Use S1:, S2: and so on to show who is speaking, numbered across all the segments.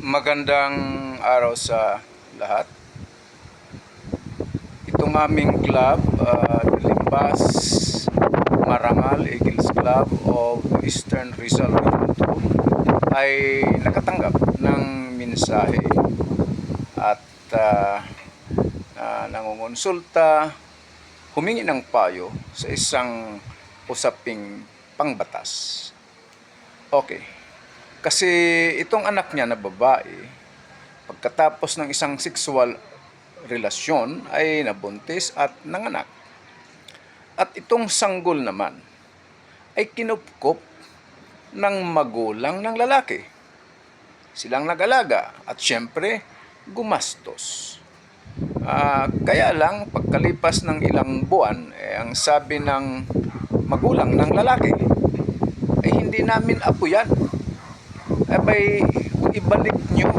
S1: Magandang araw sa lahat. Itong aming club, Limbas Marangal Eagles Club of Eastern Rizal Region 2 ay nakatanggap ng mensahe at nangungonsulta, humingi ng payo sa isang usaping pangbatas. Okay. Kasi itong anak niya na babae, pagkatapos ng isang sexual relasyon ay nabuntis at nanganak. At itong sanggol naman ay kinupkop ng magulang ng lalaki. Silang nag-alaga at syempre gumastos. Kaya lang pagkalipas ng ilang buwan, ang sabi ng magulang ng lalaki ay hindi namin apo yan. Abay, ibalik nyo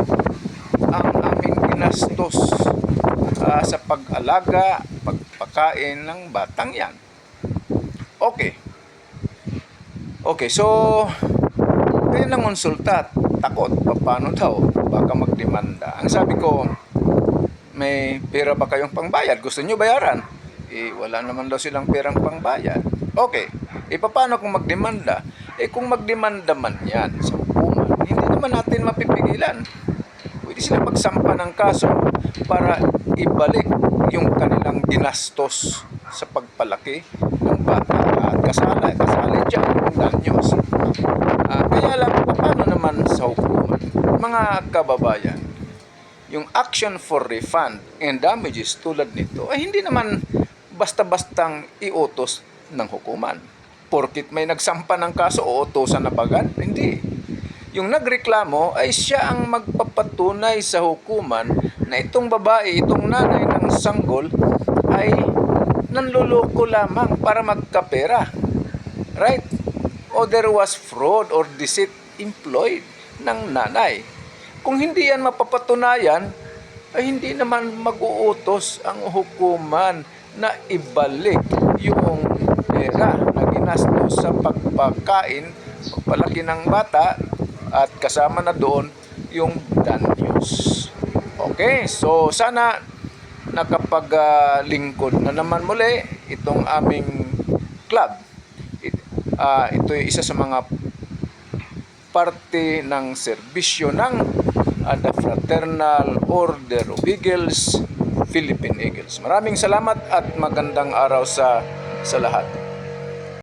S1: ang aming ginastos sa pag-alaga, pagpakain ng batang yan. Okay, so kayo nang konsulta, takot, paano daw, baka magdemanda. Ang sabi ko, may pera ba kayong pangbayad? Gusto nyo bayaran? Wala naman daw silang perang pangbayad. Okay, paano kung magdemanda? Kung magdemanda man yan sa hukuman, hindi naman natin mapipigilan. Pwede sila magsampa ng kaso para ibalik yung kanilang ginastos sa pagpalaki ng bata at kasali dyan yung danyos. Kaya lang, paano naman sa hukuman? Mga kababayan, yung action for refund and damages tulad nito ay hindi naman basta-bastang iutos ng hukuman. Porkit may nagsampa ng kaso, uutosan na bagad? Hindi. Yung nagreklamo ay siya ang magpapatunay sa hukuman na itong babae, itong nanay ng sanggol ay nanluloko lamang para magkapera. Right? O there was fraud or deceit employed ng nanay. Kung hindi yan mapapatunayan, ay hindi naman mag-uutos ang hukuman na ibalik yung pera na ginastos sa pagpakain, pagpalaki ng bata at kasama na doon yung danyos. Okay, so sana nakapaglingkod na naman muli itong aming club. Ito ay isa sa mga parte ng serbisyo ng the Fraternal Order of Eagles, Philippine Eagles. Maraming salamat at magandang araw sa lahat.